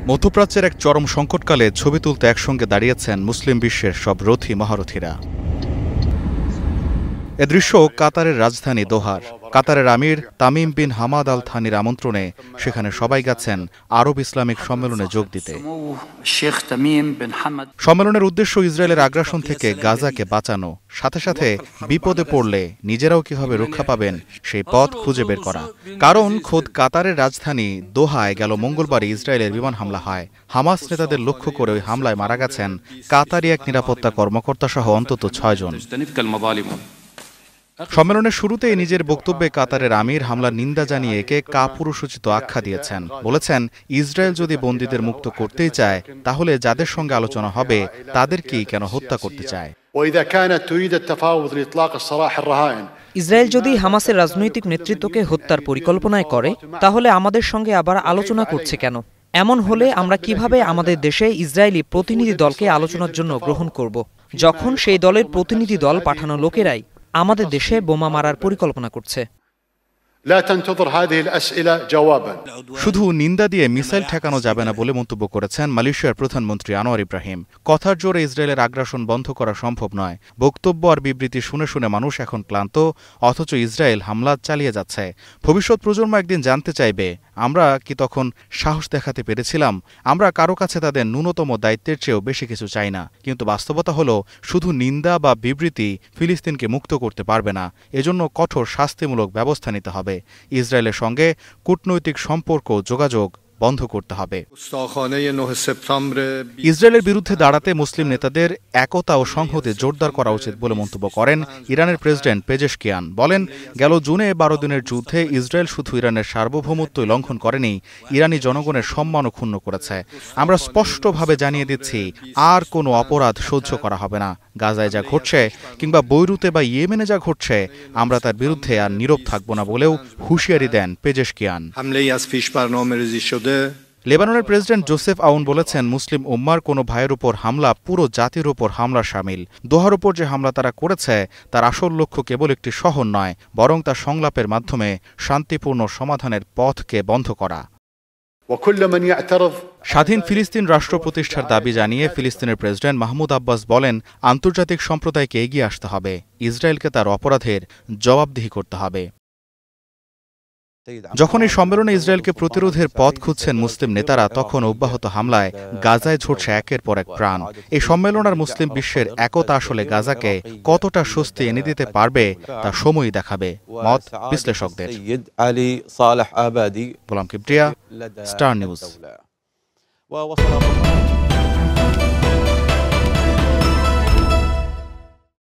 মধ্যপ্রাচ্যের এক চরম সংকটকালে ছবি তুলতে একসঙ্গে দাঁড়িয়েছেন মুসলিম বিশ্বের সব রথী মহারথীরা। এ দৃশ্য কাতারের রাজধানী দোহার। কাতারের আমির তামিম বিন হামাদ আল থানির আমন্ত্রণে সেখানে সবাই গেছেন আরব ইসলামিক সম্মেলনে যোগ দিতে। সম্মেলনের উদ্দেশ্য ইসরায়েলের আগ্রাসন থেকে গাজাকে বাঁচানো, সাথে সাথে বিপদে পড়লে নিজেরাও কিভাবে রক্ষা পাবেন সেই পথ খুঁজে বের করা। কারণ খোদ কাতারের রাজধানী দোহায় গেল মঙ্গলবার ইসরায়েলের বিমান হামলা হয়। হামাস নেতাদের লক্ষ্য করে ওই হামলায় মারা গেছেন কাতারি এক নিরাপত্তা কর্মকর্তা সহ অন্তত ৬ জন। সম্মেলনের শুরুতেই নিজের বক্তব্যে কাতারের আমির হামলার নিন্দা জানিয়ে একে কাপুরুষোচিত আখ্যা দিয়েছেন। বলেছেন, ইসরায়েল যদি বন্দীদের মুক্ত করতেই চায় তাহলে যাদের সঙ্গে আলোচনা হবে তাদেরকেই কেন হত্যা করতে চায়। ইসরায়েল যদি হামাসের রাজনৈতিক নেতৃত্বকে হত্যার পরিকল্পনায় করে তাহলে আমাদের সঙ্গে আবার আলোচনা করছে কেন? এমন হলে আমরা কিভাবে আমাদের দেশে ইসরায়েলি প্রতিনিধি দলকে আলোচনার জন্য গ্রহণ করব, যখন সেই দলের প্রতিনিধি দল পাঠানো লোকেরাই আমাদের দেশে বোমা মারার পরিকল্পনা করছে? শুধু নিন্দা দিয়ে মিসাইল ঠেকানো যাবে না বলে মন্তব্য করেছেন মালয়েশিয়ার প্রধানমন্ত্রী আনোয়ার ইব্রাহিম। কথার জোরে ইসরায়েলের আগ্রাসন বন্ধ করা সম্ভব নয়। বক্তব্য আর বিবৃতি শুনে শুনে মানুষ এখন ক্লান্ত, অথচ ইসরায়েল হামলা চালিয়ে যাচ্ছে। ভবিষ্যৎ প্রজন্ম একদিন জানতে চাইবে, আমরা কি তখন সাহস দেখাতে পেরেছিলাম? আমরা কারো কাছে তাদের ন্যূনতম দায়িত্বের চেয়েও বেশি কিছু চাই না। কিন্তু বাস্তবতা হলো, শুধু নিন্দা বা বিবৃতি ফিলিস্তিনকে মুক্ত করতে পারবে না। এজন্য কঠোর শাস্তিমূলক ব্যবস্থা নিতে হবে। ইসরায়েলের সঙ্গে কূটনৈতিক সম্পর্ক যোগাযোগ বন্ধ করতে হবে। ইসরায়েলের বিরুদ্ধে দাঁড়াতে মুসলিম নেতাদের একতা ও সংহতি জোরদার করা উচিত বলে মন্তব্য করেন ইরানের প্রেসিডেন্ট পেজেশকিয়ান। বলেন, গেল জুনে 12 দিনের যুদ্ধে ইসরায়েল শুধু ইরানের সার্বভৌমত্বই লঙ্ঘন করেনি, ইরানি জনগণের সম্মানও ক্ষুণ্ণ করেছে। আমরা স্পষ্টভাবে জানিয়ে দিচ্ছি, আর কোনো অপরাধ সহ্য করা হবে না। গাজায় যা ঘটছে কিংবা বৈরুতে বা ইয়েমেনে যা ঘটছে, আমরা তার বিরুদ্ধে আর নীরব থাকব না বলেও হুঁশিয়ারি দেন পেজেশকিয়ান। লেবাননের প্রেসিডেন্ট জোসেফ আউন বলেছেন, মুসলিম উম্মার কোনো ভাইয়ের উপর হামলা পুরো জাতির উপর হামলা শামিল। দোহার উপর যে হামলা তারা করেছে তার আসল লক্ষ্য কেবল একটি শহর নয়, বরং তা সংলাপের মাধ্যমে শান্তিপূর্ণ সমাধানের পথকে বন্ধ করা। স্বাধীন ফিলিস্তিন রাষ্ট্র প্রতিষ্ঠার দাবি জানিয়ে ফিলিস্তিনের প্রেসিডেন্ট মাহমুদ আব্বাস বলেন, আন্তর্জাতিক সম্প্রদায়কে এগিয়ে আসতে হবে, ইসরায়েলকে তার অপরাধের জবাবদিহি করতে হবে। যখন এই সম্মেলনে ইসরায়েলকে প্রতিরোধের পথ খুঁজছেন মুসলিম নেতারা, তখন অব্যাহত হামলায় গাজায় ঝরছে একের পর এক প্রাণ। এই সম্মেলন আর মুসলিম বিশ্বের একতা আসলে গাজাকে কতটা স্বস্তি এনে দিতে পারবে তা সময়ই দেখাবে, মত বিশ্লেষকদের। গোলাম কিবরিয়া, স্টার নিউজ।